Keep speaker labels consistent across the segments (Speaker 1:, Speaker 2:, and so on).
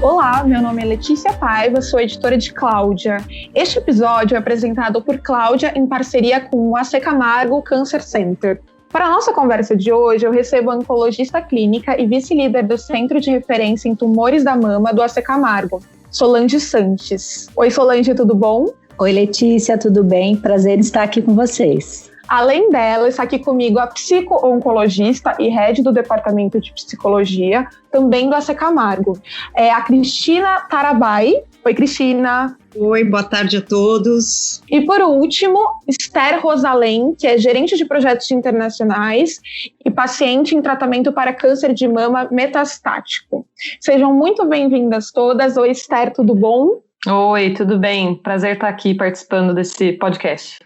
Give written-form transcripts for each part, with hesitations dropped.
Speaker 1: Olá, meu nome é Letícia Paiva, sou editora de Cláudia. Este episódio é apresentado por Cláudia em parceria com o AC Camargo Cancer Center. Para a nossa conversa de hoje, eu recebo a oncologista clínica e vice-líder do Centro de Referência em Tumores da Mama do AC Camargo, Solange Sanches. Oi, Solange, tudo bom?
Speaker 2: Oi, Letícia, tudo bem? Prazer em estar aqui com vocês.
Speaker 1: Além dela, está aqui comigo a psico-oncologista e head do Departamento de Psicologia, também do AC Camargo, a Cristina Tarabai. Oi, Cristina.
Speaker 3: Oi, boa tarde a todos.
Speaker 1: E por último, Esther Rosalém, que é gerente de projetos internacionais e paciente em tratamento para câncer de mama metastático. Sejam muito bem-vindas todas. Oi, Esther, tudo bom?
Speaker 4: Oi, tudo bem? Prazer estar aqui participando desse podcast.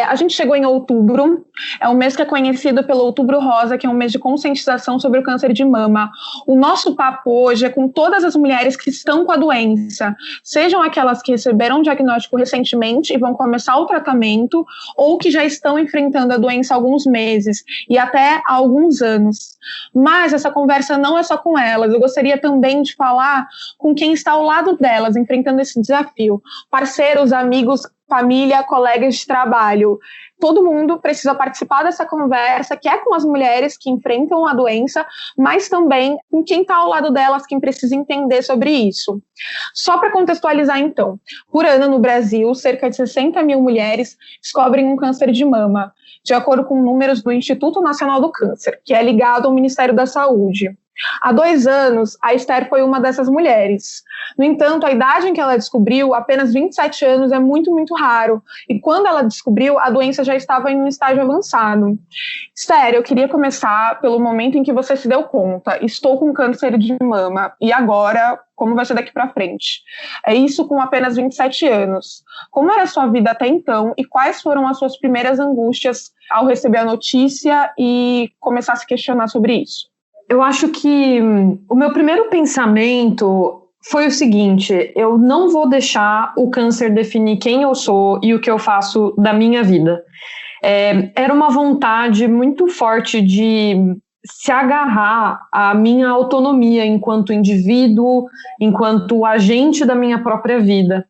Speaker 1: A gente chegou em outubro, é um mês que é conhecido pelo Outubro Rosa, que é um mês de conscientização sobre o câncer de mama. O nosso papo hoje é com todas as mulheres que estão com a doença, sejam aquelas que receberam o diagnóstico recentemente e vão começar o tratamento, ou que já estão enfrentando a doença há alguns meses e até há alguns anos. Mas essa conversa não é só com elas, eu gostaria também de falar com quem está ao lado delas, enfrentando esse desafio, parceiros, amigos, família, colegas de trabalho. Todo mundo precisa participar dessa conversa, que é com as mulheres que enfrentam a doença, mas também com quem está ao lado delas, quem precisa entender sobre isso. Só para contextualizar, então, por ano no Brasil, cerca de 60 mil mulheres descobrem um câncer de mama, de acordo com números do Instituto Nacional do Câncer, que é ligado ao Ministério da Saúde. Há 2 anos, a Esther foi uma dessas mulheres. No entanto, a idade em que ela descobriu, apenas 27 anos, é muito, muito raro. E quando ela descobriu, a doença já estava em um estágio avançado. Esther, eu queria começar pelo momento em que você se deu conta. Estou com câncer de mama. E agora, como vai ser daqui para frente? É isso com apenas 27 anos. Como era a sua vida até então? E quais foram as suas primeiras angústias ao receber a notícia e começar a se questionar sobre isso?
Speaker 4: Eu acho que o meu primeiro pensamento foi o seguinte: eu não vou deixar o câncer definir quem eu sou e o que eu faço da minha vida. Era uma vontade muito forte de se agarrar à minha autonomia enquanto indivíduo, enquanto agente da minha própria vida.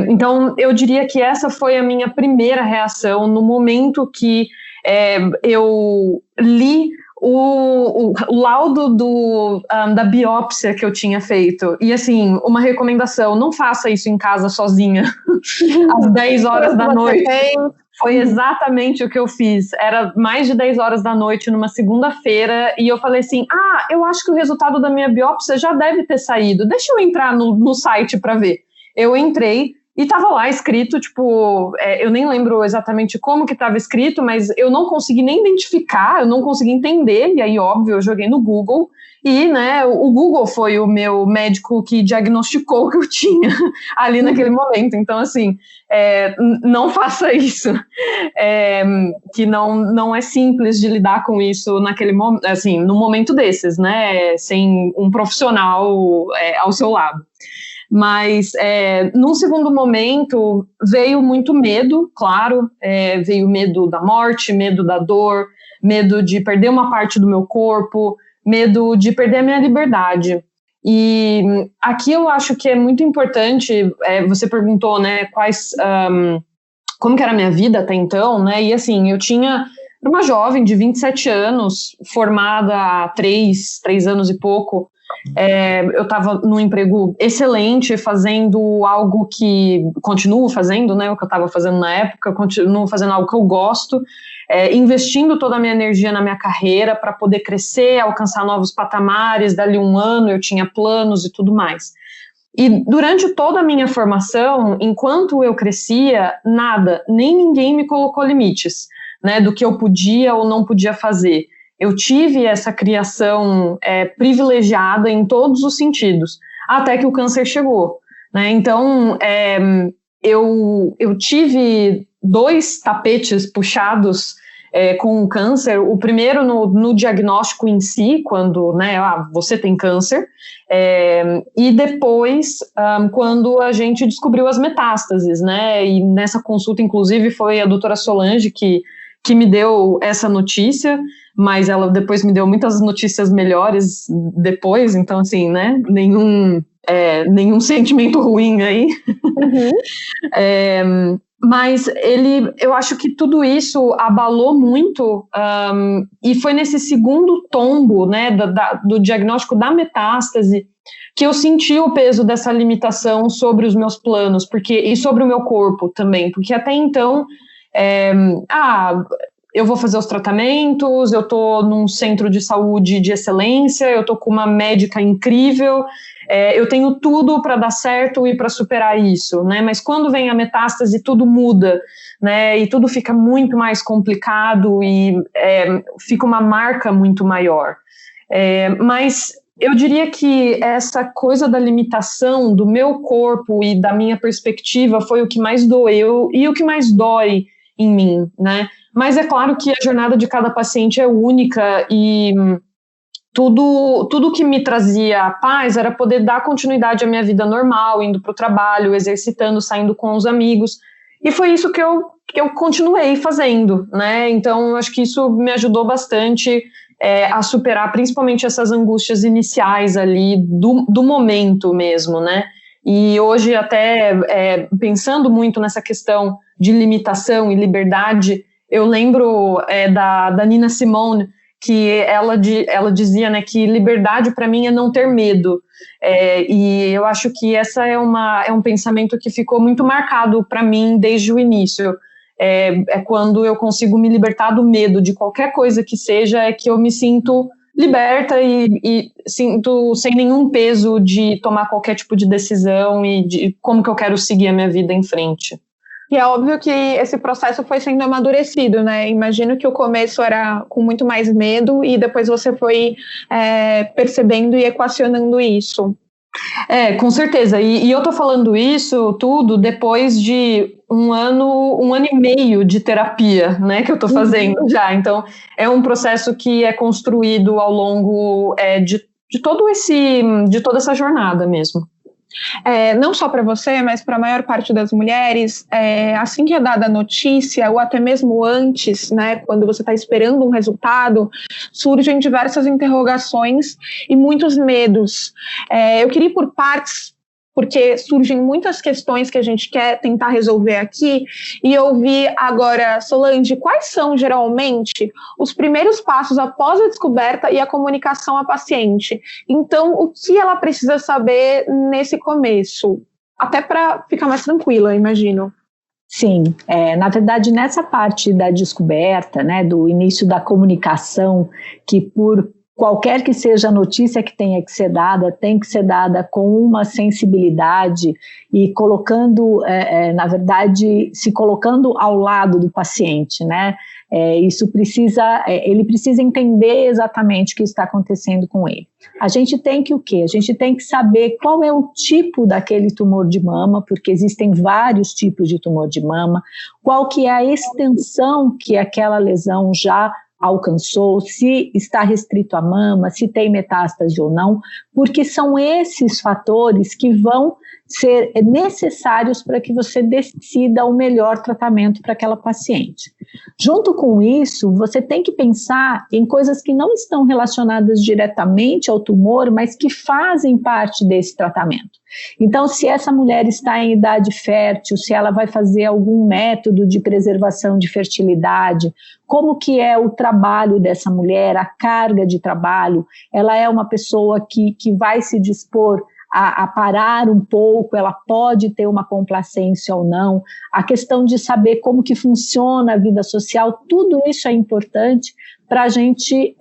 Speaker 4: Então, eu diria que essa foi a minha primeira reação no momento que eu li o laudo da biópsia que eu tinha feito. E assim, uma recomendação: não faça isso em casa sozinha às 10 horas da noite. Foi exatamente o que eu fiz. Era mais de 10 horas da noite numa segunda-feira e eu falei assim: eu acho que o resultado da minha biópsia já deve ter saído, deixa eu entrar no site para ver. Eu entrei e estava lá escrito, eu nem lembro exatamente como que estava escrito, mas eu não consegui nem identificar, eu não consegui entender, e aí, óbvio, eu joguei no Google, e, né, o Google foi o meu médico que diagnosticou o que eu tinha ali naquele momento. Então, assim, não faça isso, que não é simples de lidar com isso naquele momento, assim, no momento desses, né, sem um profissional ao seu lado. Mas, num segundo momento, veio muito medo, claro, veio medo da morte, medo da dor, medo de perder uma parte do meu corpo, medo de perder a minha liberdade. E aqui eu acho que é muito importante, você perguntou, né, como que era a minha vida até então, né, e assim, eu tinha uma jovem de 27 anos, formada há 3 anos e pouco. Eu estava num emprego excelente, fazendo algo que continuo fazendo, né, o que eu estava fazendo na época, continuo fazendo algo que eu gosto, investindo toda a minha energia na minha carreira para poder crescer, alcançar novos patamares. Dali 1 ano eu tinha planos e tudo mais. E durante toda a minha formação, enquanto eu crescia, nem ninguém me colocou limites, né, do que eu podia ou não podia fazer. Eu tive essa criação privilegiada em todos os sentidos, até que o câncer chegou, né? Então, eu tive 2 tapetes puxados com o câncer. O primeiro no diagnóstico em si, quando, né, você tem câncer, e depois quando a gente descobriu as metástases, né? E nessa consulta, inclusive, foi a doutora Solange que me deu essa notícia, mas ela depois me deu muitas notícias melhores depois, então assim, né, nenhum nenhum sentimento ruim aí. Mas eu acho que tudo isso abalou muito, e foi nesse segundo tombo, né, do diagnóstico da metástase, que eu senti o peso dessa limitação sobre os meus planos, e sobre o meu corpo também, porque até então, eu vou fazer os tratamentos, eu estou num centro de saúde de excelência, eu estou com uma médica incrível, eu tenho tudo para dar certo e para superar isso, né? Mas quando vem a metástase, tudo muda, né? E tudo fica muito mais complicado e fica uma marca muito maior. Mas eu diria que essa coisa da limitação do meu corpo e da minha perspectiva foi o que mais doeu e o que mais dói em mim, né? Mas é claro que a jornada de cada paciente é única e tudo que me trazia paz era poder dar continuidade à minha vida normal, indo para o trabalho, exercitando, saindo com os amigos. E foi isso que eu continuei fazendo, né? Então, acho que isso me ajudou bastante a superar principalmente essas angústias iniciais ali do momento mesmo, né? E hoje até pensando muito nessa questão de limitação e liberdade, eu lembro da Nina Simone, que ela dizia, né, que liberdade para mim é não ter medo, e eu acho que essa é um pensamento que ficou muito marcado para mim desde o início. Quando eu consigo me libertar do medo de qualquer coisa que seja, que eu me sinto liberta e sinto sem nenhum peso de tomar qualquer tipo de decisão e de como que eu quero seguir a minha vida em frente.
Speaker 1: E é óbvio que esse processo foi sendo amadurecido, né? Imagino que o começo era com muito mais medo e depois você foi percebendo e equacionando isso.
Speaker 4: Com certeza. E eu tô falando isso tudo depois de um ano e meio de terapia, né? Que eu tô fazendo já. Então, é um processo que é construído ao longo de toda essa jornada mesmo.
Speaker 1: Não só para você, mas para a maior parte das mulheres, assim que é dada a notícia, ou até mesmo antes, né, quando você está esperando um resultado, surgem diversas interrogações e muitos medos. Eu queria ir por partes, porque surgem muitas questões que a gente quer tentar resolver aqui, e ouvir agora, Solange, quais são geralmente os primeiros passos após a descoberta e a comunicação à paciente? Então, o que ela precisa saber nesse começo? Até para ficar mais tranquila, imagino.
Speaker 2: Sim, na verdade, nessa parte da descoberta, né, do início da comunicação, que por qualquer que seja a notícia que tenha que ser dada, tem que ser dada com uma sensibilidade e colocando, na verdade, se colocando ao lado do paciente, né? Isso ele precisa entender exatamente o que está acontecendo com ele. A gente tem que o quê? A gente tem que saber qual é o tipo daquele tumor de mama, porque existem vários tipos de tumor de mama, qual que é a extensão que aquela lesão já alcançou, se está restrito à mama, se tem metástase ou não, porque são esses fatores que vão ser necessários para que você decida o melhor tratamento para aquela paciente. Junto com isso, você tem que pensar em coisas que não estão relacionadas diretamente ao tumor, mas que fazem parte desse tratamento. Então, se essa mulher está em idade fértil, se ela vai fazer algum método de preservação de fertilidade, como que é o trabalho dessa mulher, a carga de trabalho, ela é uma pessoa que vai se dispor a parar um pouco, ela pode ter uma complacência ou não, a questão de saber como que funciona a vida social, tudo isso é importante para a gente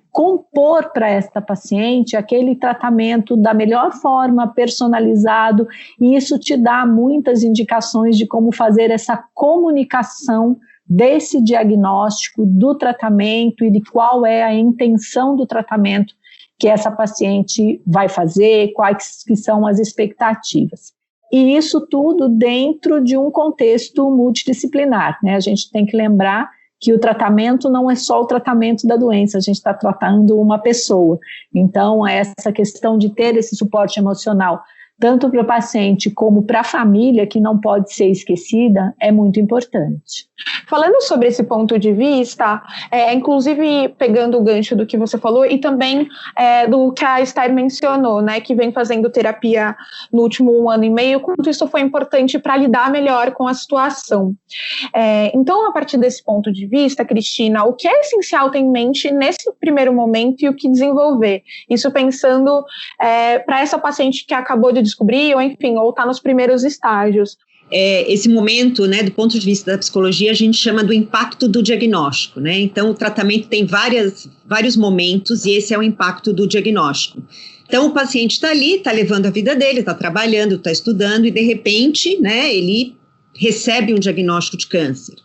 Speaker 2: compor para esta paciente aquele tratamento da melhor forma, personalizado, e isso te dá muitas indicações de como fazer essa comunicação desse diagnóstico, do tratamento e de qual é a intenção do tratamento que essa paciente vai fazer, quais que são as expectativas. E isso tudo dentro de um contexto multidisciplinar, né? A gente tem que lembrar que o tratamento não é só o tratamento da doença, a gente está tratando uma pessoa. Então, essa questão de ter esse suporte emocional tanto para o paciente como para a família, que não pode ser esquecida, é muito importante.
Speaker 1: Falando sobre esse ponto de vista, inclusive pegando o gancho do que você falou e também do que a Esther mencionou, né, que vem fazendo terapia no último 1 ano e meio, quanto isso foi importante para lidar melhor com a situação. Então, a partir desse ponto de vista, Cristina, o que é essencial ter em mente nesse primeiro momento e o que desenvolver? Isso pensando para essa paciente que acabou de descobrir, ou enfim, ou está nos primeiros estágios.
Speaker 3: Esse momento, né, do ponto de vista da psicologia, a gente chama do impacto do diagnóstico, né? Então, o tratamento tem vários momentos e esse é o impacto do diagnóstico. Então, o paciente está ali, está levando a vida dele, está trabalhando, está estudando e, de repente, né, ele recebe um diagnóstico de câncer,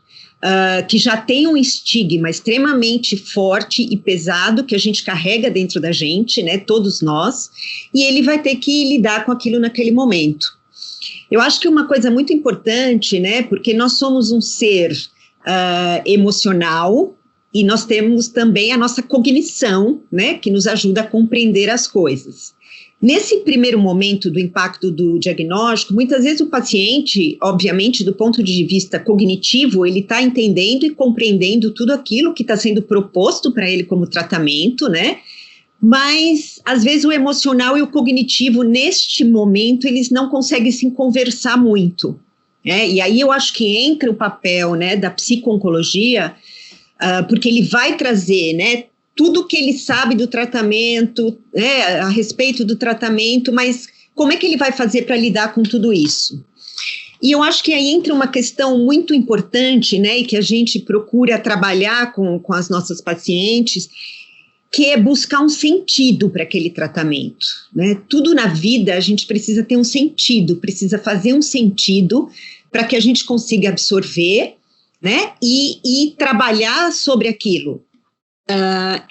Speaker 3: que já tem um estigma extremamente forte e pesado que a gente carrega dentro da gente, né, todos nós, e ele vai ter que lidar com aquilo naquele momento. Eu acho que uma coisa muito importante, né, porque nós somos um ser emocional e nós temos também a nossa cognição, né, que nos ajuda a compreender as coisas. Nesse primeiro momento do impacto do diagnóstico, muitas vezes o paciente, obviamente, do ponto de vista cognitivo, ele está entendendo e compreendendo tudo aquilo que está sendo proposto para ele como tratamento, né? Mas, às vezes, o emocional e o cognitivo, neste momento, eles não conseguem se conversar muito, né? E aí eu acho que entra o papel, né, da psico-oncologia, porque ele vai trazer, né, tudo que ele sabe do tratamento, né, a respeito do tratamento, mas como é que ele vai fazer para lidar com tudo isso? E eu acho que aí entra uma questão muito importante, né, e que a gente procura trabalhar com as nossas pacientes, que é buscar um sentido para aquele tratamento, né? Tudo na vida a gente precisa ter um sentido, precisa fazer um sentido para que a gente consiga absorver, né, e trabalhar sobre aquilo.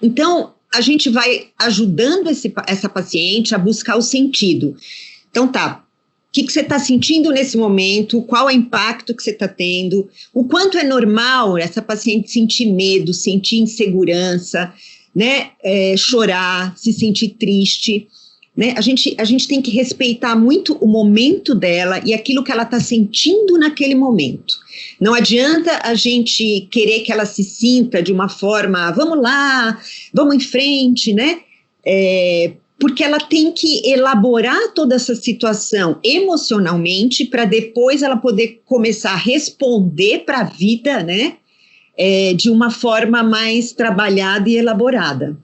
Speaker 3: Então, a gente vai ajudando essa paciente a buscar o sentido. Então, tá, o que você está sentindo nesse momento, qual é o impacto que você está tendo, o quanto é normal essa paciente sentir medo, sentir insegurança, né, chorar, se sentir triste, né? A gente tem que respeitar muito o momento dela e aquilo que ela está sentindo naquele momento. Não adianta a gente querer que ela se sinta de uma forma, vamos lá, vamos em frente, né? Porque ela tem que elaborar toda essa situação emocionalmente para depois ela poder começar a responder para a vida, né? De uma forma mais trabalhada e elaborada.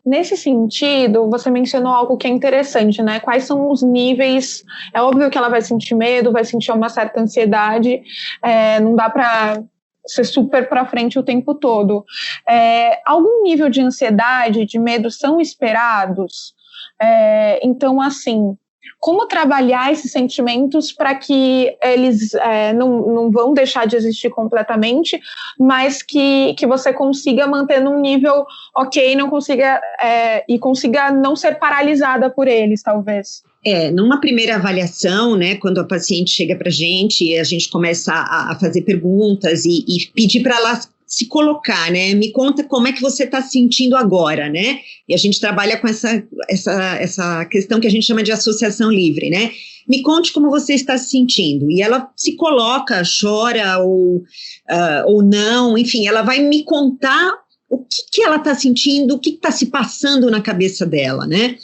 Speaker 1: Nesse sentido, você mencionou algo que é interessante, né? Quais são os níveis? É óbvio que ela vai sentir medo, vai sentir uma certa ansiedade, não dá para ser super para frente o tempo todo. Algum nível de ansiedade, de medo são esperados? Então, assim, como trabalhar esses sentimentos para que eles não vão deixar de existir completamente, mas que você consiga manter num nível ok, não consiga e consiga não ser paralisada por eles, talvez.
Speaker 3: Numa primeira avaliação, né, quando a paciente chega para a gente começa a fazer perguntas e pedir para ela se colocar, né, me conta como é que você está se sentindo agora, né, e a gente trabalha com essa questão que a gente chama de associação livre, né, me conte como você está se sentindo, e ela se coloca, chora ou não, enfim, ela vai me contar o que ela está sentindo, o que está se passando na cabeça dela, né,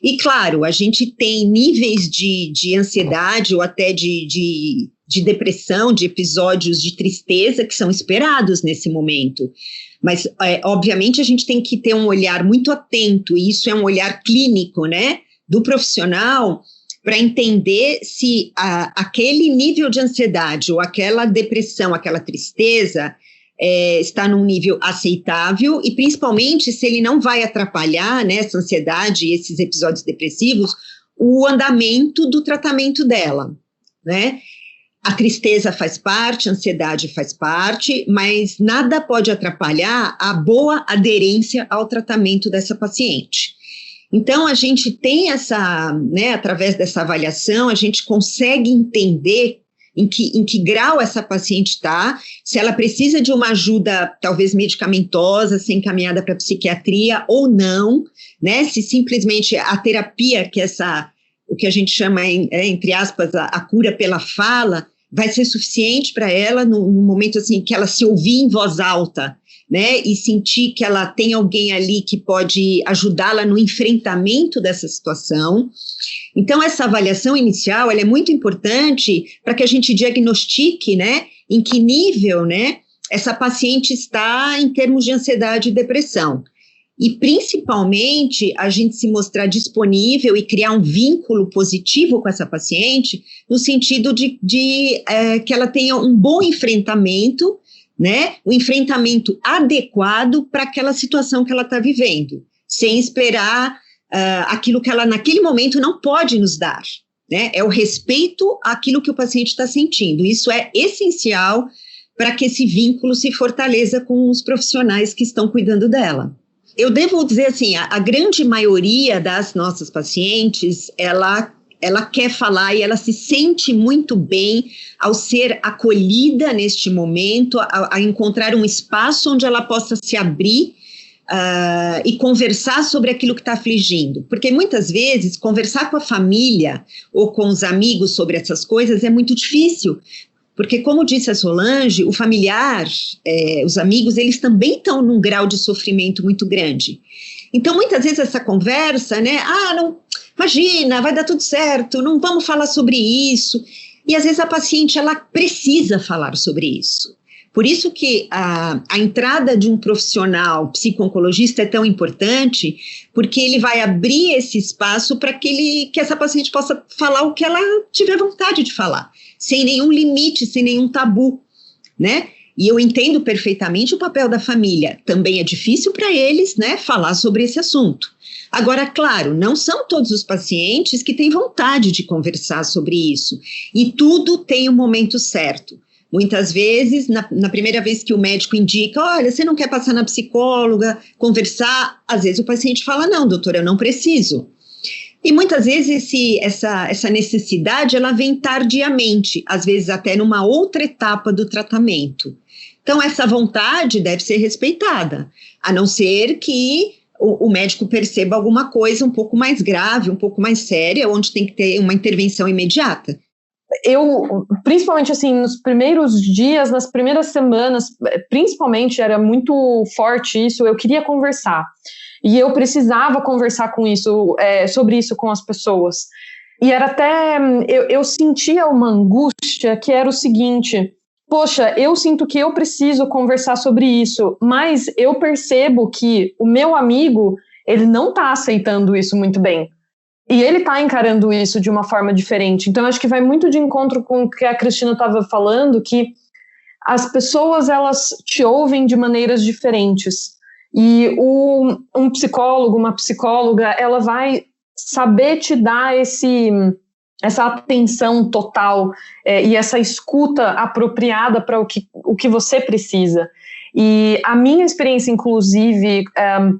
Speaker 3: e claro, a gente tem níveis de ansiedade ou até de depressão, de episódios de tristeza que são esperados nesse momento. Mas, obviamente, a gente tem que ter um olhar muito atento, e isso é um olhar clínico, né, do profissional, para entender se aquele nível de ansiedade ou aquela depressão, aquela tristeza, está num nível aceitável e, principalmente, se ele não vai atrapalhar, né, essa ansiedade e esses episódios depressivos, o andamento do tratamento dela, né? A tristeza faz parte, a ansiedade faz parte, mas nada pode atrapalhar a boa aderência ao tratamento dessa paciente. Então, a gente tem né, através dessa avaliação, a gente consegue entender em que grau essa paciente está, se ela precisa de uma ajuda, talvez medicamentosa, ser encaminhada para psiquiatria ou não, né, se simplesmente a terapia que que a gente chama, entre aspas, a cura pela fala, vai ser suficiente para ela no momento assim que ela se ouvir em voz alta, né, e sentir que ela tem alguém ali que pode ajudá-la no enfrentamento dessa situação. Então, essa avaliação inicial, ela é muito importante para que a gente diagnostique, né, em que nível, né, essa paciente está em termos de ansiedade e depressão. E, principalmente, a gente se mostrar disponível e criar um vínculo positivo com essa paciente, no sentido de que ela tenha um bom enfrentamento, né, um enfrentamento adequado para aquela situação que ela está vivendo, sem esperar aquilo que ela, naquele momento, não pode nos dar, né, é o respeito àquilo que o paciente está sentindo. Isso é essencial para que esse vínculo se fortaleça com os profissionais que estão cuidando dela. Eu devo dizer assim, a grande maioria das nossas pacientes, ela quer falar e ela se sente muito bem ao ser acolhida neste momento, a encontrar um espaço onde ela possa se abrir e conversar sobre aquilo que está afligindo. Porque muitas vezes conversar com a família ou com os amigos sobre essas coisas é muito difícil. Porque, como disse a Solange, o familiar, os amigos, eles também estão num grau de sofrimento muito grande. Então, muitas vezes essa conversa, né, não, imagina, vai dar tudo certo, não vamos falar sobre isso. E às vezes a paciente, ela precisa falar sobre isso. Por isso que a entrada de um profissional psico-oncologista é tão importante, porque ele vai abrir esse espaço para que essa paciente possa falar o que ela tiver vontade de falar, sem nenhum limite, sem nenhum tabu, né? E eu entendo perfeitamente o papel da família. Também é difícil para eles, né, falar sobre esse assunto. Agora, claro, não são todos os pacientes que têm vontade de conversar sobre isso. E tudo tem um momento certo. Muitas vezes, na primeira vez que o médico indica, olha, você não quer passar na psicóloga, conversar, às vezes o paciente fala, não, doutora, eu não preciso. E muitas vezes essa necessidade, ela vem tardiamente, às vezes até numa outra etapa do tratamento. Então, essa vontade deve ser respeitada, a não ser que o médico perceba alguma coisa um pouco mais grave, um pouco mais séria, onde tem que ter uma intervenção imediata.
Speaker 4: Eu, principalmente assim, nos primeiros dias, nas primeiras semanas, principalmente era muito forte isso, eu queria conversar. E eu precisava conversar sobre isso com as pessoas. E era até, eu sentia uma angústia que era o seguinte, poxa, eu sinto que eu preciso conversar sobre isso, mas eu percebo que o meu amigo, ele não está aceitando isso muito bem. E ele está encarando isso de uma forma diferente. Então, acho que vai muito de encontro com o que a Cristina estava falando, que as pessoas, elas te ouvem de maneiras diferentes. E um psicólogo, uma psicóloga, ela vai saber te dar essa atenção total e essa escuta apropriada para o que você precisa. E a minha experiência, inclusive,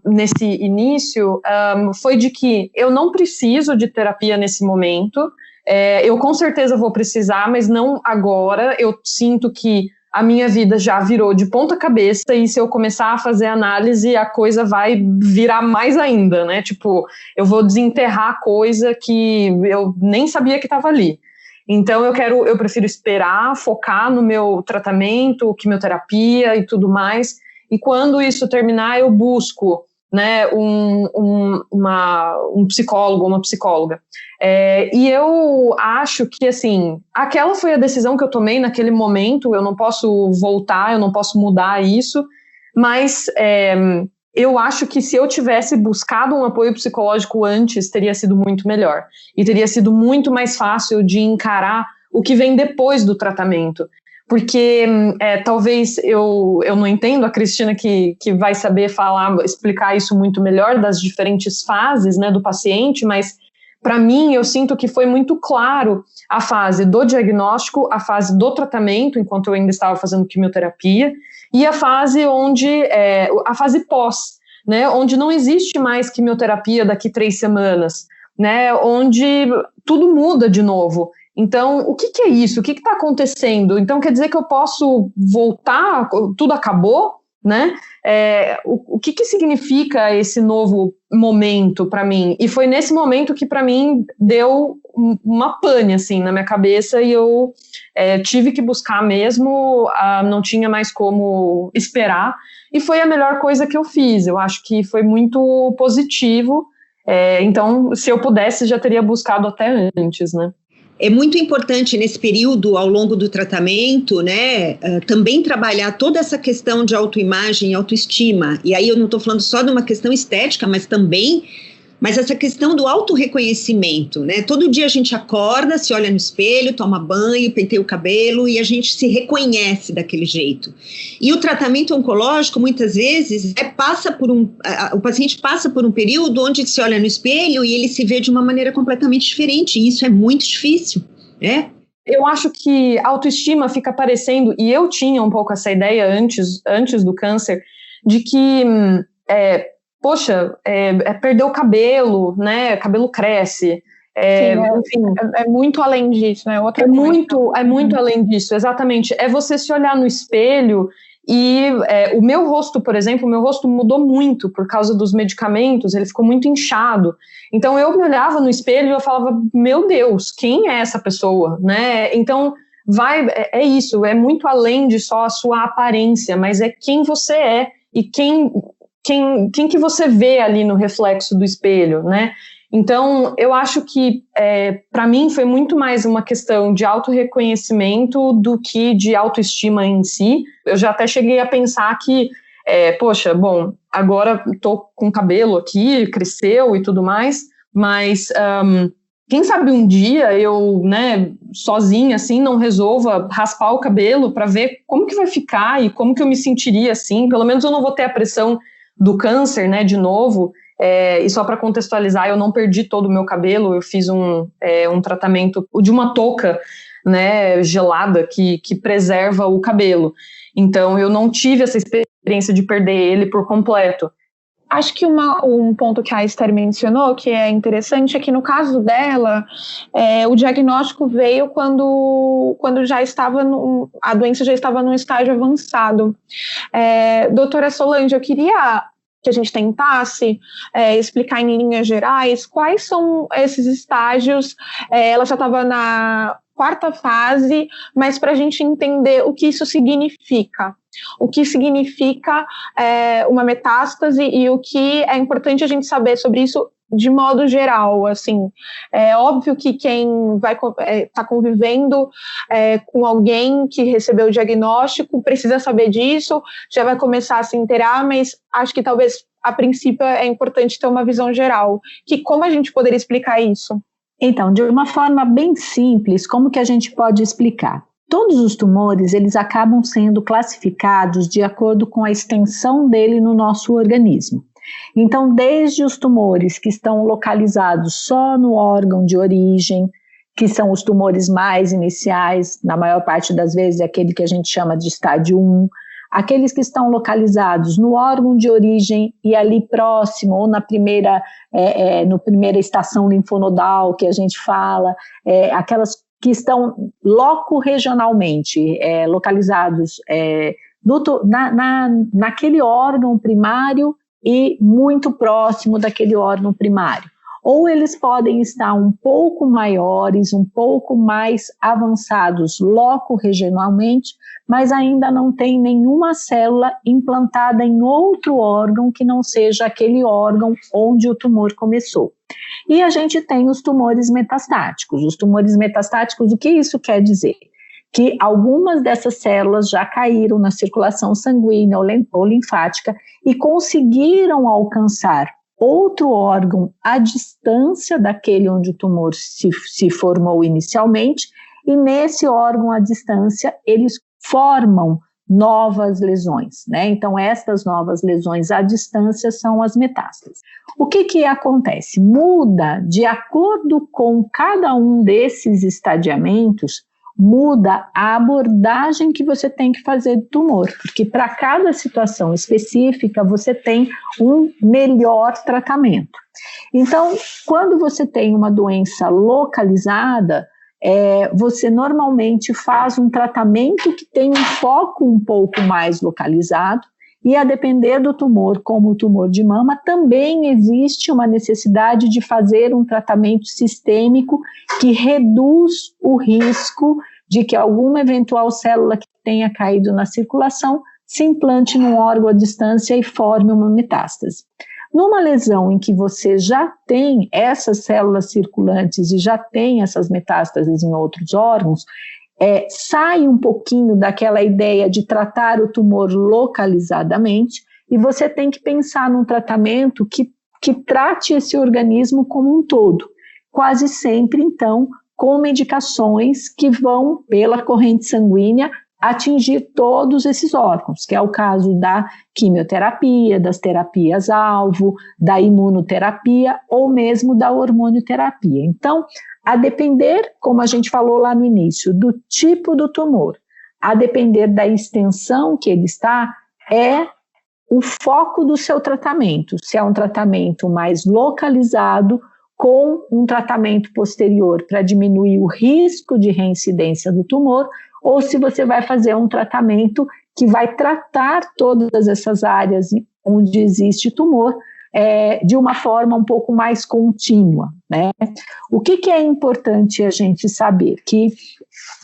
Speaker 4: nesse início, foi de que eu não preciso de terapia nesse momento, eu com certeza vou precisar, mas não agora. Eu sinto que a minha vida já virou de ponta cabeça e se eu começar a fazer análise, a coisa vai virar mais ainda, né? Tipo, eu vou desenterrar coisa que eu nem sabia que estava ali. Então, eu prefiro esperar, focar no meu tratamento, quimioterapia e tudo mais, e quando isso terminar, eu busco, né, um psicólogo, uma psicóloga. E eu acho que, assim, aquela foi a decisão que eu tomei naquele momento, eu não posso voltar, eu não posso mudar isso, mas eu acho que se eu tivesse buscado um apoio psicológico antes, teria sido muito melhor. E teria sido muito mais fácil de encarar o que vem depois do tratamento. Porque talvez eu não entendo, a Cristina que vai saber explicar isso muito melhor, das diferentes fases, né, do paciente, mas para mim eu sinto que foi muito claro a fase do diagnóstico, a fase do tratamento, enquanto eu ainda estava fazendo quimioterapia, e a fase a fase pós, né, onde não existe mais quimioterapia daqui 3 semanas, né, onde tudo muda de novo. Então, o que é isso? O que está acontecendo? Então, quer dizer que eu posso voltar? Tudo acabou? né? O que significa esse novo momento para mim? E foi nesse momento que para mim deu uma pane assim na minha cabeça e eu tive que buscar mesmo, não tinha mais como esperar, e foi a melhor coisa que eu fiz. Eu acho que foi muito positivo, então se eu pudesse já teria buscado até antes, né?
Speaker 3: É muito importante nesse período, ao longo do tratamento, né, também trabalhar toda essa questão de autoimagem e autoestima. E aí eu não estou falando só de uma questão estética, mas essa questão do autorreconhecimento, né? Todo dia a gente acorda, se olha no espelho, toma banho, penteia o cabelo e a gente se reconhece daquele jeito. E o tratamento oncológico, muitas vezes, o paciente passa por um período onde se olha no espelho e ele se vê de uma maneira completamente diferente, e isso é muito difícil, né?
Speaker 4: Eu acho que a autoestima fica aparecendo, e eu tinha um pouco essa ideia antes do câncer, de que... poxa, perder o cabelo, né? Cabelo cresce.
Speaker 1: Enfim, é muito além disso, né?
Speaker 4: É muito além disso, exatamente. É você se olhar no espelho e o meu rosto, por exemplo, o meu rosto mudou muito por causa dos medicamentos, ele ficou muito inchado. Então eu me olhava no espelho e eu falava, meu Deus, quem é essa pessoa, né? Então é isso, é muito além de só a sua aparência, mas é quem você é e quem que você vê ali no reflexo do espelho, né? Então, eu acho que, para mim, foi muito mais uma questão de autorreconhecimento do que de autoestima em si. Eu já até cheguei a pensar que, poxa, bom, agora estou com cabelo aqui, cresceu e tudo mais, mas quem sabe um dia eu, né, sozinha, assim, não resolva raspar o cabelo para ver como que vai ficar e como que eu me sentiria assim. Pelo menos eu não vou ter a pressão do câncer, né, de novo, e só para contextualizar, eu não perdi todo o meu cabelo, eu fiz um tratamento de uma touca, né, gelada, que preserva o cabelo, então eu não tive essa experiência de perder ele por completo.
Speaker 1: Acho que um ponto que a Esther mencionou, que é interessante, é que no caso dela, o diagnóstico veio quando já estava a doença já estava num estágio avançado. Doutora Solange, eu queria que a gente tentasse explicar em linhas gerais quais são esses estágios. Ela já estava na 4ª fase, mas para a gente entender o que isso significa. O que significa uma metástase e o que é importante a gente saber sobre isso de modo geral. Assim, é óbvio que quem vai estar convivendo com alguém que recebeu o diagnóstico precisa saber disso, já vai começar a se inteirar, mas acho que talvez a princípio é importante ter uma visão geral. Como a gente poderia explicar isso?
Speaker 2: Então, de uma forma bem simples, como que a gente pode explicar? Todos os tumores, eles acabam sendo classificados de acordo com a extensão dele no nosso organismo. Então, desde os tumores que estão localizados só no órgão de origem, que são os tumores mais iniciais, na maior parte das vezes é aquele que a gente chama de estádio 1, aqueles que estão localizados no órgão de origem e ali próximo, ou na primeira estação linfonodal que a gente fala, aquelas que estão loco-regionalmente localizados naquele órgão primário e muito próximo daquele órgão primário. Ou eles podem estar um pouco maiores, um pouco mais avançados loco-regionalmente, mas ainda não tem nenhuma célula implantada em outro órgão que não seja aquele órgão onde o tumor começou. E a gente tem os tumores metastáticos. Os tumores metastáticos, o que isso quer dizer? Que algumas dessas células já caíram na circulação sanguínea ou linfática e conseguiram alcançar outro órgão à distância daquele onde o tumor se formou inicialmente, e nesse órgão à distância eles formam novas lesões, né? Então, estas novas lesões à distância são as metástases. O que acontece? Muda, de acordo com cada um desses estadiamentos, muda a abordagem que você tem que fazer do tumor, porque para cada situação específica você tem um melhor tratamento. Então, quando você tem uma doença localizada, você normalmente faz um tratamento que tem um foco um pouco mais localizado e a depender do tumor, como o tumor de mama, também existe uma necessidade de fazer um tratamento sistêmico que reduz o risco de que alguma eventual célula que tenha caído na circulação se implante num órgão à distância e forme uma metástase. Numa lesão em que você já tem essas células circulantes e já tem essas metástases em outros órgãos, sai um pouquinho daquela ideia de tratar o tumor localizadamente e você tem que pensar num tratamento que trate esse organismo como um todo. Quase sempre, então, com medicações que vão, pela corrente sanguínea, atingir todos esses órgãos, que é o caso da quimioterapia, das terapias-alvo, da imunoterapia ou mesmo da hormonioterapia. Então, a depender, como a gente falou lá no início, do tipo do tumor, a depender da extensão que ele está, é o foco do seu tratamento. Se é um tratamento mais localizado, com um tratamento posterior para diminuir o risco de reincidência do tumor, ou se você vai fazer um tratamento que vai tratar todas essas áreas onde existe tumor de uma forma um pouco mais contínua, né? O que é importante a gente saber? Que,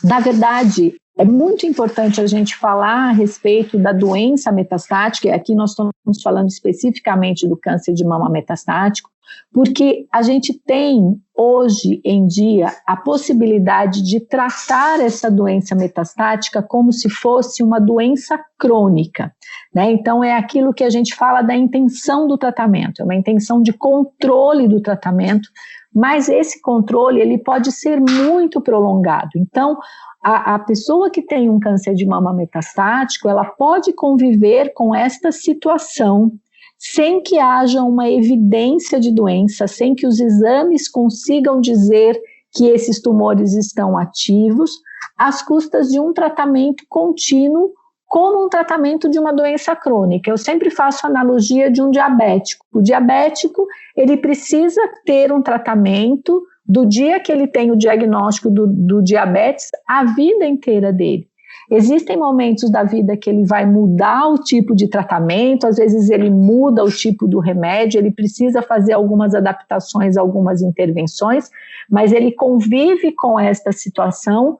Speaker 2: na verdade, é muito importante a gente falar a respeito da doença metastática, e aqui nós estamos falando especificamente do câncer de mama metastático, porque a gente tem, hoje em dia, a possibilidade de tratar essa doença metastática como se fosse uma doença crônica, né? Então, é aquilo que a gente fala da intenção do tratamento, é uma intenção de controle do tratamento, mas esse controle ele pode ser muito prolongado. Então, a pessoa que tem um câncer de mama metastático, ela pode conviver com esta situação sem que haja uma evidência de doença, sem que os exames consigam dizer que esses tumores estão ativos, às custas de um tratamento contínuo, como um tratamento de uma doença crônica. Eu sempre faço a analogia de um diabético. O diabético, ele precisa ter um tratamento do dia que ele tem o diagnóstico do diabetes, a vida inteira dele. Existem momentos da vida que ele vai mudar o tipo de tratamento, às vezes ele muda o tipo do remédio, ele precisa fazer algumas adaptações, algumas intervenções, mas ele convive com esta situação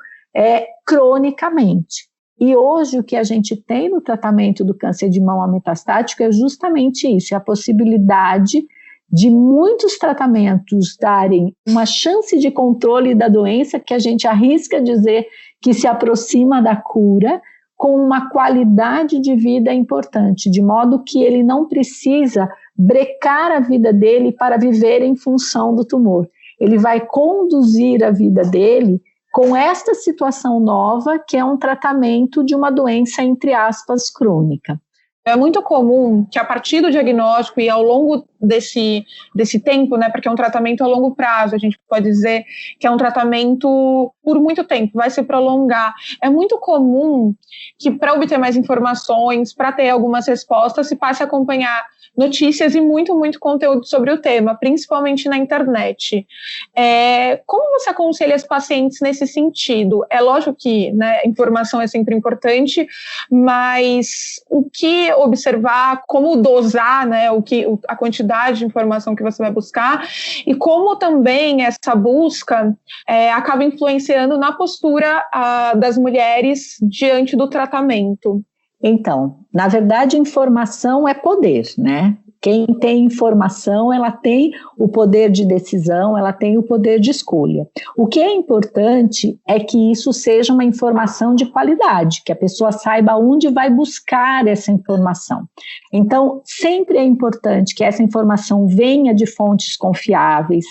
Speaker 2: cronicamente. E hoje o que a gente tem no tratamento do câncer de mama metastático é justamente isso, é a possibilidade de muitos tratamentos darem uma chance de controle da doença, que a gente arrisca dizer que se aproxima da cura, com uma qualidade de vida importante, de modo que ele não precisa brecar a vida dele para viver em função do tumor. Ele vai conduzir a vida dele com esta situação nova, que é um tratamento de uma doença, entre aspas, crônica.
Speaker 1: É muito comum que a partir do diagnóstico e ao longo desse tempo, né, porque é um tratamento a longo prazo, a gente pode dizer que é um tratamento por muito tempo, vai se prolongar. É muito comum que para obter mais informações, para ter algumas respostas, se passe a acompanhar notícias e muito conteúdo sobre o tema, principalmente na internet. Como você aconselha os pacientes nesse sentido? É lógico que, né, informação é sempre importante, mas o que observar, como dosar, né, a quantidade de informação que você vai buscar e como também essa busca acaba influenciando na postura das mulheres diante do tratamento.
Speaker 2: Então, na verdade, informação é poder, né? Quem tem informação, ela tem o poder de decisão, ela tem o poder de escolha. O que é importante é que isso seja uma informação de qualidade, que a pessoa saiba onde vai buscar essa informação. Então, sempre é importante que essa informação venha de fontes confiáveis.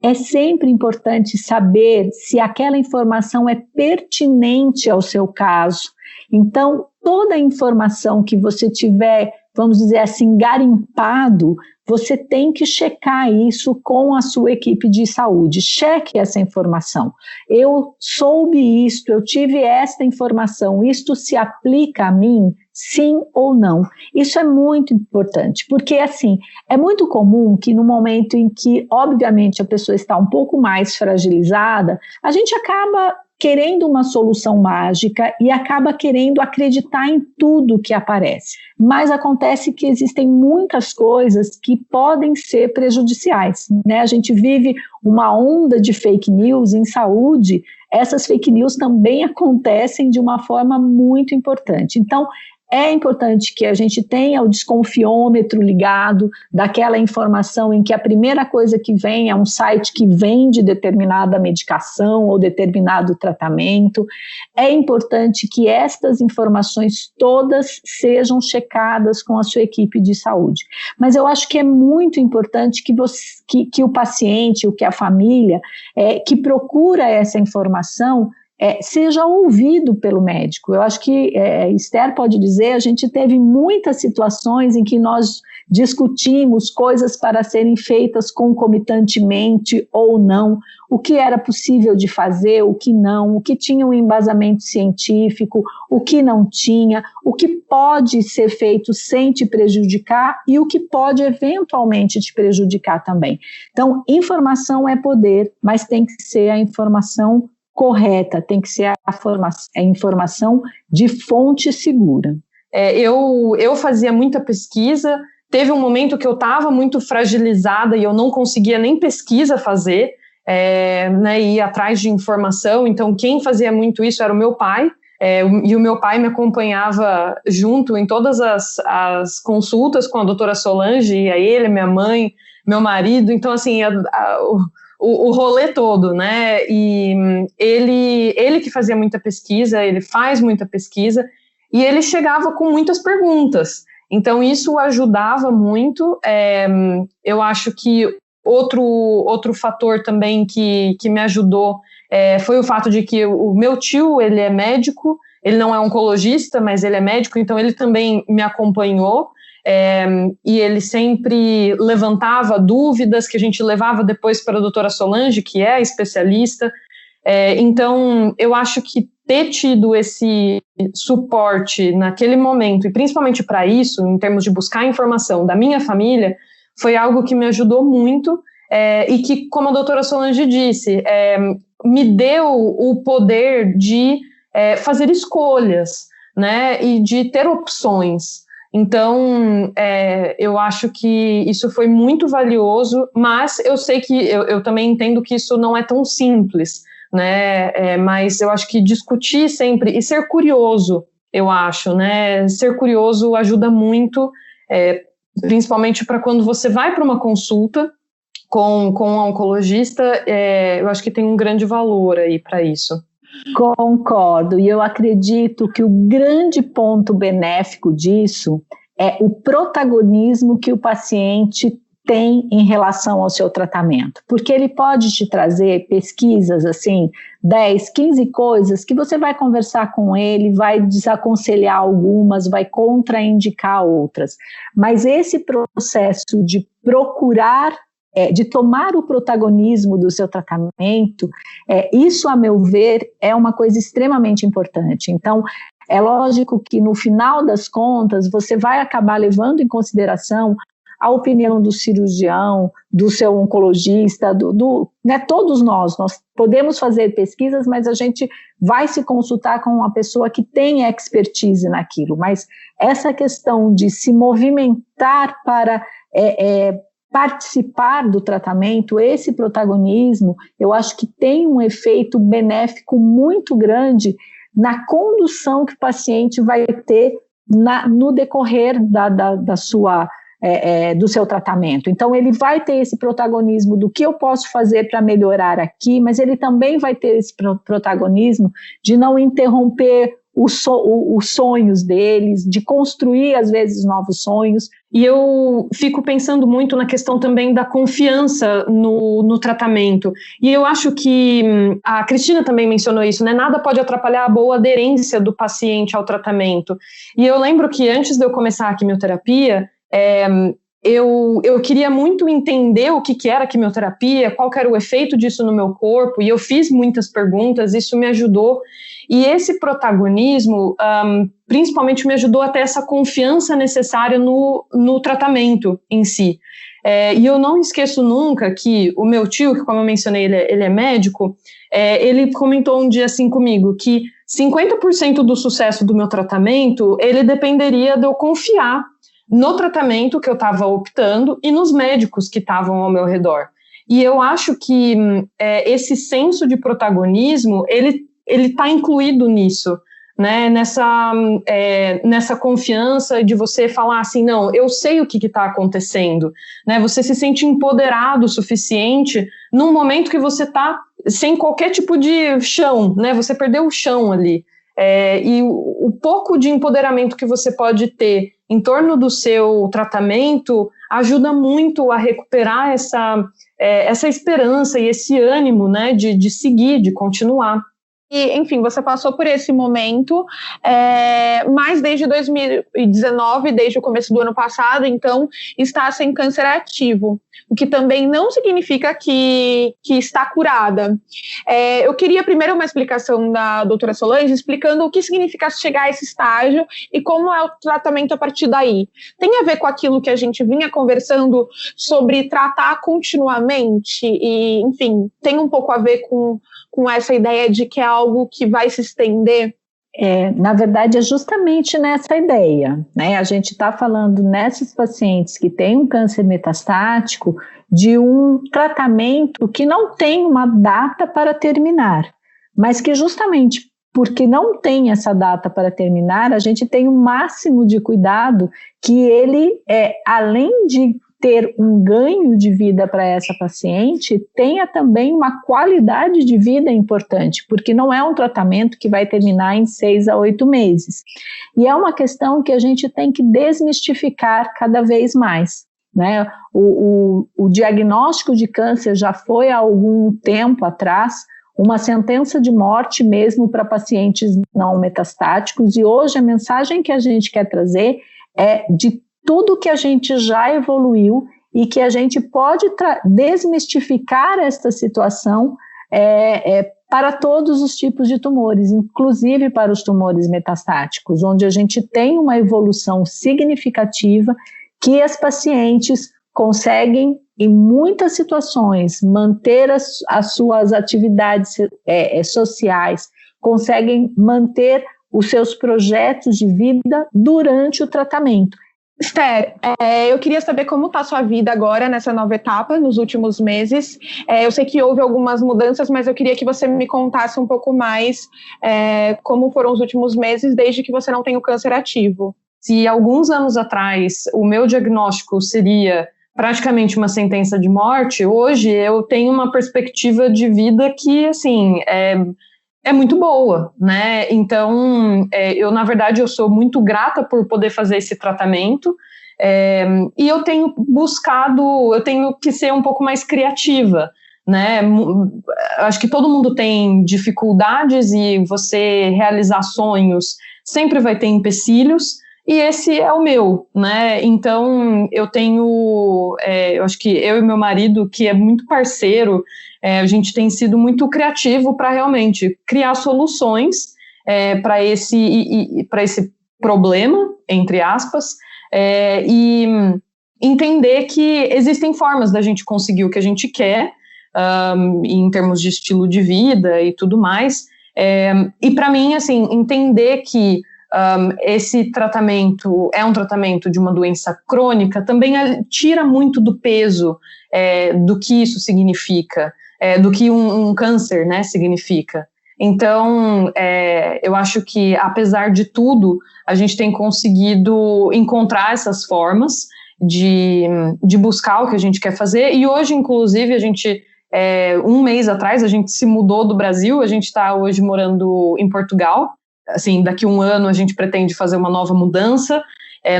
Speaker 2: É sempre importante saber se aquela informação é pertinente ao seu caso. Então, toda a informação que você tiver, vamos dizer assim, garimpado, você tem que checar isso com a sua equipe de saúde. Cheque essa informação. Eu soube isto, eu tive esta informação, isto se aplica a mim? Sim ou não? Isso é muito importante, porque assim, é muito comum que no momento em que, obviamente, a pessoa está um pouco mais fragilizada, a gente acaba querendo uma solução mágica e acaba querendo acreditar em tudo que aparece. Mas acontece que existem muitas coisas que podem ser prejudiciais, né? A gente vive uma onda de fake news em saúde. Essas fake news também acontecem de uma forma muito importante. Então, é importante que a gente tenha o desconfiômetro ligado daquela informação em que a primeira coisa que vem é um site que vende determinada medicação ou determinado tratamento. É importante que estas informações todas sejam checadas com a sua equipe de saúde. Mas eu acho que é muito importante que o paciente, ou que a família que procura essa informação seja ouvido pelo médico. Eu acho que Esther pode dizer, a gente teve muitas situações em que nós discutimos coisas para serem feitas concomitantemente ou não, o que era possível de fazer, o que não, o que tinha um embasamento científico, o que não tinha, o que pode ser feito sem te prejudicar e o que pode eventualmente te prejudicar também. Então, informação é poder, mas tem que ser a informação correta, tem que ser a informação de fonte segura.
Speaker 4: Eu fazia muita pesquisa, teve um momento que eu estava muito fragilizada e eu não conseguia nem pesquisa fazer, né, ir atrás de informação, então quem fazia muito isso era o meu pai, e o meu pai me acompanhava junto em todas as consultas com a doutora Solange, e a ele, minha mãe, meu marido, então assim, o rolê todo, né, e ele que fazia muita pesquisa, ele faz muita pesquisa, e ele chegava com muitas perguntas, então isso ajudava muito. Eu acho que outro fator também que me ajudou foi o fato de que o meu tio, ele é médico, ele não é oncologista, mas ele é médico, então ele também me acompanhou, e ele sempre levantava dúvidas que a gente levava depois para a doutora Solange, que é especialista. Então, eu acho que ter tido esse suporte naquele momento, e principalmente para isso, em termos de buscar informação da minha família, foi algo que me ajudou muito, e que, como a doutora Solange disse, me deu o poder de fazer escolhas, né, e de ter opções. Então, eu acho que isso foi muito valioso, mas eu sei que eu também entendo que isso não é tão simples, né? Mas eu acho que discutir sempre e ser curioso, eu acho, né? Ser curioso ajuda muito, principalmente para quando você vai para uma consulta com um oncologista, eu acho que tem um grande valor aí para isso.
Speaker 2: Concordo, e eu acredito que o grande ponto benéfico disso é o protagonismo que o paciente tem em relação ao seu tratamento, porque ele pode te trazer pesquisas, assim, 10, 15 coisas que você vai conversar com ele, vai desaconselhar algumas, vai contraindicar outras, mas esse processo de procurar, de tomar o protagonismo do seu tratamento, isso, a meu ver, é uma coisa extremamente importante. Então, é lógico que no final das contas, você vai acabar levando em consideração a opinião do cirurgião, do seu oncologista, né, todos nós podemos fazer pesquisas, mas a gente vai se consultar com uma pessoa que tem expertise naquilo, mas essa questão de se movimentar para participar do tratamento, esse protagonismo, eu acho que tem um efeito benéfico muito grande na condução que o paciente vai ter no decorrer do seu tratamento. Então, ele vai ter esse protagonismo do que eu posso fazer para melhorar aqui, mas ele também vai ter esse protagonismo de não interromper os sonhos deles, de construir, às vezes, novos sonhos.
Speaker 4: E eu fico pensando muito na questão também da confiança no tratamento. E eu acho que a Cristina também mencionou isso, né? Nada pode atrapalhar a boa aderência do paciente ao tratamento. E eu lembro que antes de eu começar a quimioterapia, eu queria muito entender o que era a quimioterapia, qual que era o efeito disso no meu corpo, e eu fiz muitas perguntas, isso me ajudou. E esse protagonismo, principalmente, me ajudou a ter essa confiança necessária no tratamento em si. E eu não esqueço nunca que o meu tio, que como eu mencionei, ele é médico, ele comentou um dia assim comigo, que 50% do sucesso do meu tratamento, ele dependeria de eu confiar no tratamento que eu estava optando e nos médicos que estavam ao meu redor. E eu acho que esse senso de protagonismo, ele está incluído nisso, né? Nessa confiança de você falar assim, não, eu sei o que está acontecendo, né? Você se sente empoderado o suficiente num momento que você está sem qualquer tipo de chão, né? Você perdeu o chão ali. E o pouco de empoderamento que você pode ter em torno do seu tratamento ajuda muito a recuperar essa esperança e esse ânimo, né, de seguir, de continuar.
Speaker 1: E, enfim, você passou por esse momento, mas desde 2019, desde o começo do ano passado, então, está sem câncer ativo, o que também não significa que está curada. Eu queria primeiro uma explicação da doutora Solange, explicando o que significa chegar a esse estágio e como é o tratamento a partir daí. Tem a ver com aquilo que a gente vinha conversando sobre tratar continuamente e, enfim, tem um pouco a ver com essa ideia de que é algo que vai se estender?
Speaker 2: Na verdade, é justamente nessa ideia, né? A gente está falando nessas pacientes que têm um câncer metastático de um tratamento que não tem uma data para terminar, mas que justamente porque não tem essa data para terminar, a gente tem o máximo de cuidado que ele, além de ter um ganho de vida para essa paciente, tenha também uma qualidade de vida importante, porque não é um tratamento que vai terminar em 6 a 8 meses. E é uma questão que a gente tem que desmistificar cada vez mais, né? O diagnóstico de câncer já foi há algum tempo atrás uma sentença de morte mesmo para pacientes não metastáticos, e hoje a mensagem que a gente quer trazer é de tudo que a gente já evoluiu e que a gente pode desmistificar esta situação para todos os tipos de tumores, inclusive para os tumores metastáticos, onde a gente tem uma evolução significativa que as pacientes conseguem, em muitas situações, manter as suas atividades sociais, conseguem manter os seus projetos de vida durante o tratamento.
Speaker 1: Esther, eu queria saber como está a sua vida agora nessa nova etapa, nos últimos meses. Eu sei que houve algumas mudanças, mas eu queria que você me contasse um pouco mais como foram os últimos meses desde que você não tem o câncer ativo.
Speaker 4: Se alguns anos atrás o meu diagnóstico seria praticamente uma sentença de morte, hoje eu tenho uma perspectiva de vida que, assim, é muito boa, né? Então, na verdade, eu sou muito grata por poder fazer esse tratamento, e eu tenho que ser um pouco mais criativa, né? Acho que todo mundo tem dificuldades e você realizar sonhos sempre vai ter empecilhos, e esse é o meu, né? Então, eu acho que eu e meu marido, que é muito parceiro, a gente tem sido muito criativo para realmente criar soluções para esse problema, entre aspas, e entender que existem formas da gente conseguir o que a gente quer, em termos de estilo de vida e tudo mais. E para mim, assim, entender que esse tratamento é um tratamento de uma doença crônica também tira muito do peso do que isso significa, do que um câncer, né, significa. Então, eu acho que, apesar de tudo, a gente tem conseguido encontrar essas formas de buscar o que a gente quer fazer, e hoje, inclusive, a gente, um mês atrás, a gente se mudou do Brasil, a gente está hoje morando em Portugal. Assim, daqui a um ano a gente pretende fazer uma nova mudança,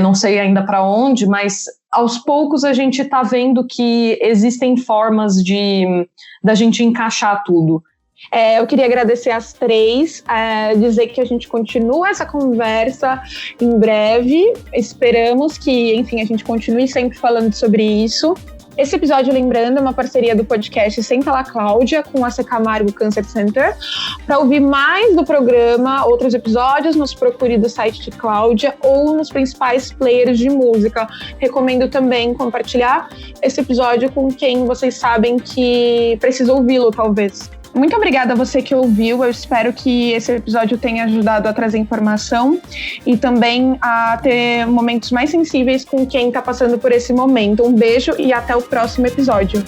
Speaker 4: não sei ainda para onde, mas aos poucos a gente está vendo que existem formas da gente encaixar tudo.
Speaker 1: Eu queria agradecer às três, dizer que a gente continua essa conversa em breve, esperamos que, enfim, a gente continue sempre falando sobre isso. Esse episódio, lembrando, é uma parceria do podcast Senta Lá Cláudia com a C. Camargo Cancer Center. Para ouvir mais do programa, outros episódios, nos procure do site de Cláudia ou nos principais players de música. Recomendo também compartilhar esse episódio com quem vocês sabem que precisa ouvi-lo, talvez. Muito obrigada a você que ouviu, eu espero que esse episódio tenha ajudado a trazer informação e também a ter momentos mais sensíveis com quem está passando por esse momento. Um beijo e até o próximo episódio.